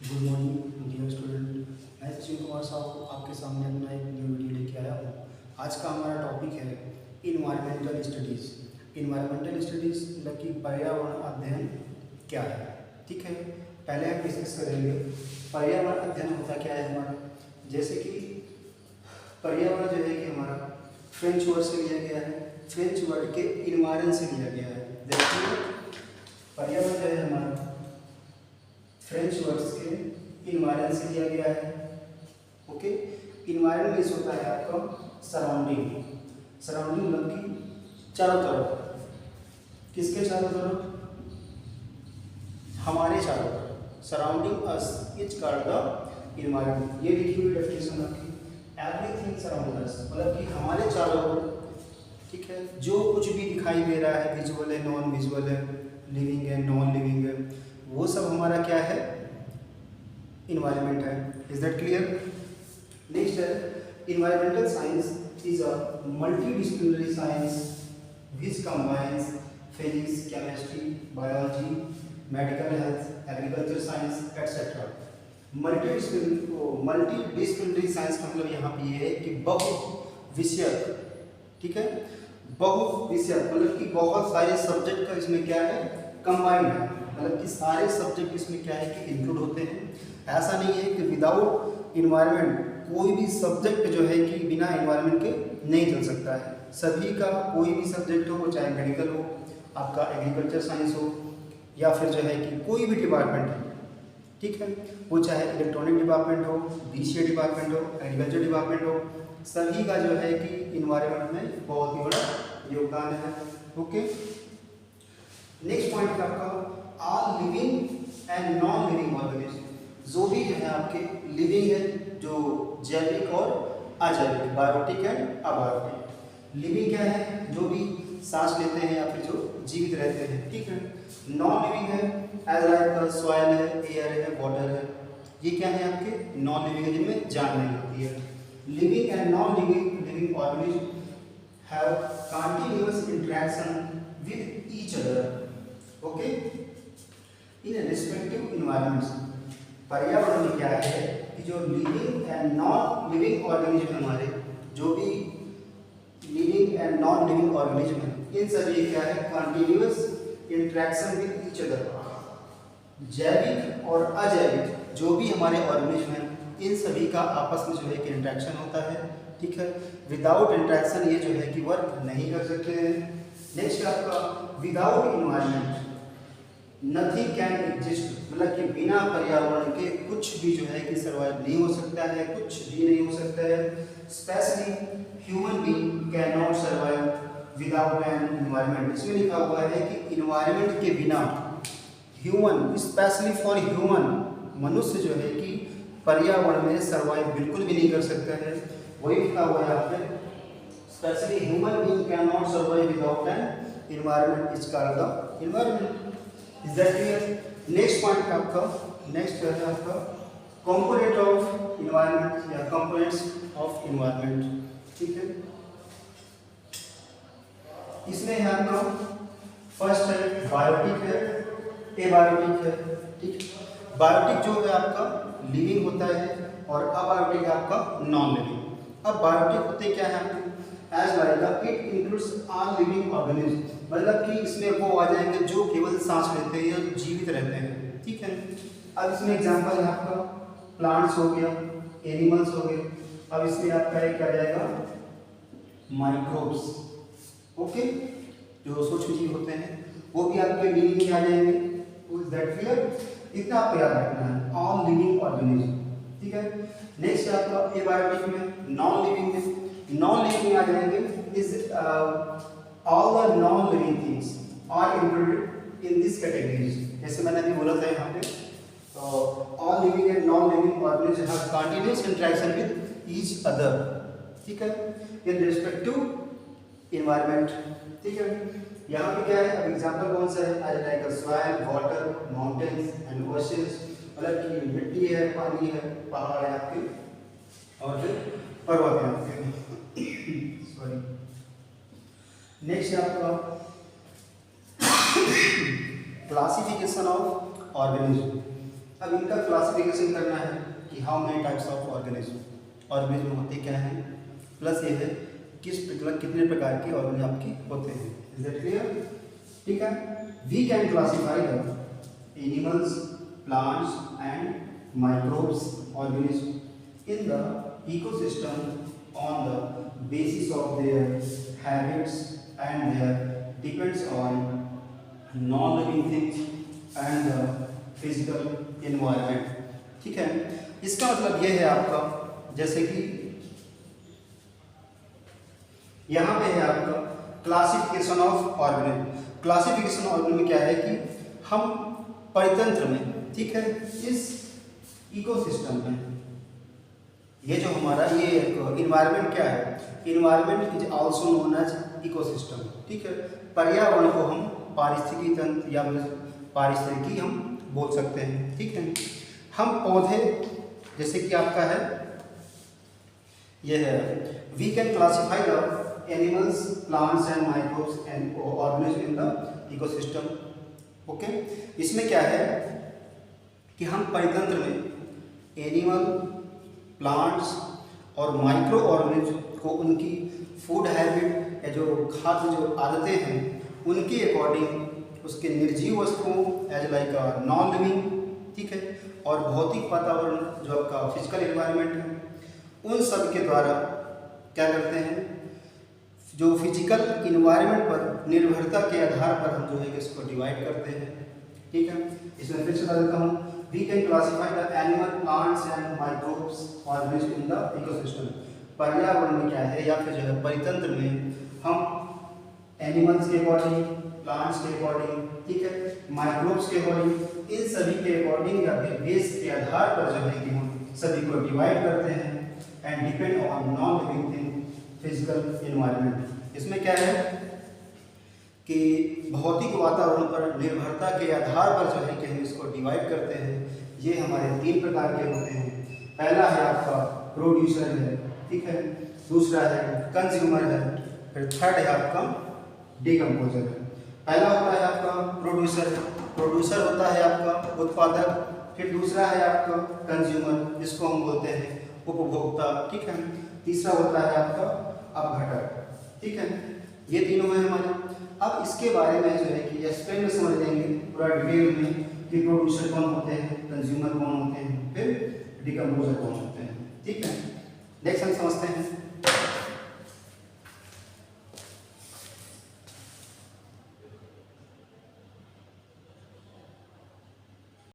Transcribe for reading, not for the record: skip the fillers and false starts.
Good morning dear student. मैं सचिन कुमार साहब आपके सामने अपना एक न्यू वीडियो लेके आया हूँ। आज का हमारा टॉपिक है इन्वायरमेंटल स्टडीज़। इन्वायरमेंटल स्टडीज़ मतलब कि पर्यावरण अध्ययन क्या है। ठीक है, पहले हम डिस्कस करेंगे पर्यावरण अध्ययन होता क्या है हमारा। जैसे कि पर्यावरण जो है कि हमारा फ्रेंच वर्ड से लिया गया है, फ्रेंच वर्ड के इन्वायरन से लिया गया है। देखिए पर्यावरण जो है हमारा फ्रेंच वर्ड्स के इन्वायरन से लिया गया है। ओके, इन्वायरन मीन्स होता है आपका सराउंडिंग। सराउंडिंग मतलब कि चारों तरफ। किसके चारों तरफ? हमारे चारों तरफ। Surrounding us is called the environment. ये लिखी हुई डेफिनेशन आपकी, एवरीथिंग सराउंड अस मतलब कि हमारे चारों ओर। ठीक है, जो कुछ भी दिखाई दे रहा है, विजुअल है, नॉन विजुअल है, लिविंग है, नॉन लिविंग है, वो सब हमारा क्या है? इन्वायरमेंट है। Is that clear? नेक्स्ट है environmental science is a multidisciplinary science which combines physics, chemistry, biology, medical health, agriculture science etcetera. Multidisciplinary science का मतलब यहाँ पे ये है कि बहुविषयक। ठीक है, बहुविषयक मतलब कि बहुत सारे सब्जेक्ट का इसमें क्या है? कंबाइंड है। मतलब कि सारे सब्जेक्ट इसमें क्या है कि इंक्लूड होते हैं। ऐसा नहीं है कि विदाउट इन्वायरमेंट कोई भी सब्जेक्ट जो है कि बिना इन्वायरमेंट के नहीं चल सकता है। सभी का कोई भी सब्जेक्ट हो, वो चाहे मेडिकल हो, आपका एग्रीकल्चर साइंस हो, या फिर जो है कि कोई भी डिपार्टमेंट है, ठीक है, वो चाहे इलेक्ट्रॉनिक डिपार्टमेंट हो, बीसीए डिपार्टमेंट हो, एग्रीकल्चर डिपार्टमेंट हो, सभी का जो है कि इन्वायरमेंट में बहुत ही बड़ा योगदान है। ओके, नेक्स्ट पॉइंट है आपका all living and non living organism. जो भी जो है आपके लिविंग है, जो जैविक और अजैविक, बायोटिक एंड अबायोटिक। लिविंग क्या है? जो भी सांस लेते हैं या फिर जो जीवित रहते हैं। ठीक है, नॉन लिविंग है एज लाइक सॉइल है, एयर है, वाटर है। ये क्या है आपके? नॉन लिविंग है, जिनमें जान नहीं होती है। Living and non living organism have continuous interaction with each other. Okay, in respective environments. पर्यावरण में क्या है कि जो living and non living organism हमारे, जो भी living and non living organism है, इन सभी क्या है? Continuous interaction with each other. जैविक और अजैविक जो भी हमारे ऑर्गेनिज्म हैं, इन सभी का आपस में जो है कि इंटरेक्शन होता है। ठीक है, विदाउट इंटरेक्शन ये जो है कि वर्क नहीं कर सकते हैं। नेक्स्ट आपका without environment nothing can exist, मतलब कि बिना पर्यावरण के कुछ भी जो है कि सर्वाइव नहीं हो सकता है, कुछ भी नहीं हो सकता है। Specially human being can not survive without an environment. इसमें लिखा हुआ है कि इन्वायरमेंट के बिना ह्यूमन, स्पेशली फॉर ह्यूमन, मनुष्य जो है कि पर्यावरण में सर्वाइव बिल्कुल भी नहीं कर सकता है। वही लिखा हुआ है यहाँ पे, specially human being can not survive without an environment is called the environment. Is that clear? Next point आपका, नेक्स्ट है आपका कंपोनेंट ऑफ इन्वायरमेंट या कंपोनेंट्स ऑफ इन्वायरमेंट। ठीक है, इसमें है आपका फर्स्ट है बायोटिक है, एबायोटिक है। ठीक, बायोटिक जो है आपका लिविंग होता है और अबायोटिक आपका नॉन लिविंग। अब बायोटिक होते क्या है आपके? As like it includes all living organism, मतलब कि इसमें वो आ जाएंगे जो केवल सांस लेते हैं या जीवित रहते हैं। ठीक है, अब इसमें एग्जांपल है आपका प्लांट्स हो गया, एनिमल्स हो गए। अब इसमें आपका एक क्या जाएगा? माइक्रोब्स। ओके, जो सूक्ष्म जीव होते हैं वो भी आपके लिविंग में आ जाएंगे। Is that clear? इतना आपको याद रखना है, ऑल लिविंग ऑर्गेनिज्म। ठीक है, नेक्स्ट आपका एबायोटिक में, नॉन लिविंग में, नॉन लिविंग में आ जाएंगे is all the non living things are included in this categories. जैसे मैंने अभी बोला था यहाँ पे, all living and non living organism have continuous interaction with each other. ठीक है, इन रिस्पेक्ट टू इन्वायरमेंट। ठीक है, यहाँ पे क्या है? अब एग्जांपल कौन सा है? As like soil, water, mountains and oceans, मतलब कि मिट्टी है, पानी है, पहाड़ है आपके, और फिर पर्वत है आपके। सॉरी, नेक्स्ट आपका क्लासिफिकेशन ऑफ ऑर्गेनिज्म। अब इनका क्लासिफिकेशन करना है कि how many types of organism, organism होते क्या हैं, प्लस ये है कितने प्रकार के ऑर्गेनिज्म आपके होते हैं। Is that clear? ठीक है। We can classify the animals, plants and microbes organism in the ecosystem on the basis of their habits and their depends on non-living things and the physical environment। ठीक है, इसका मतलब ये है आपका, जैसे कि यहाँ पे है आपका classification of organism. Classification organism में क्या है कि हम परितंत्र में, ठीक है, इस इकोसिस्टम में, ये जो हमारा ये इन्वायरमेंट क्या है, environment is also known as ecosystem. ठीक है, पर्यावरण को हम पारिस्थितिकी तंत्र या पारिस्थितिकी हम बोल सकते हैं। ठीक है, हम पौधे जैसे कि आपका है ये है, we can classify the animals, plants and microbes and organism in the ecosystem. Okay, इसमें क्या है कि हम परितंत्र में एनिमल, प्लांट्स और माइक्रो ऑर्गेनिज्म को उनकी फूड हैबिट या जो खाद्य जो आदतें हैं उनके अकॉर्डिंग उसके निर्जीव वस्तुओं एज लाइक नॉन लिविंग, ठीक है, और भौतिक वातावरण जो आपका फिजिकल एनवायरनमेंट है, उन सब के द्वारा क्या करते हैं, जो फिजिकल इन्वायरमेंट पर निर्भरता के आधार पर हम जो है कि इसको डिवाइड करते हैं। ठीक है, इसमें फिर से बता देता हूँ, we can classify the animal, plants and microbes organism in the ecosystem. पर्यावरण में क्या है या फिर जो है परितंत्र में हम एनिमल्स के अकॉर्डिंग, प्लांट्स के अकॉर्डिंग, ठीक है, माइक्रोब्स के अकॉर्डिंग, इन सभी के अकॉर्डिंग या फिर बेस के आधार पर जो है कि हम सभी को डिवाइड करते हैं and depend on non living thing physical environment. इसमें क्या है कि भौतिक वातावरण पर निर्भरता के आधार पर जो है कि हम इसको डिवाइड करते हैं। ये हमारे 3 प्रकार के होते हैं। पहला है आपका प्रोड्यूसर है, ठीक है, दूसरा है कंज्यूमर है, फिर थर्ड है आपका डिकम्पोजर है। पहला होता है आपका प्रोड्यूसर, प्रोड्यूसर होता है आपका उत्पादक, फिर दूसरा है आपका कंज्यूमर जिसको हम बोलते हैं उपभोक्ता, ठीक है, तीसरा होता है आपका अपघटक। ठीक है, ये तीनों हैं हमारे। अब इसके बारे में जो है कि एक्सप्लेन में समझ लेंगे पूरा डिटेल में कि प्रोड्यूसर कौन होते हैं, कंज्यूमर कौन होते हैं, फिर डिकम्पोजर कौन होते हैं। ठीक है, नेक्स्ट हम समझते हैं।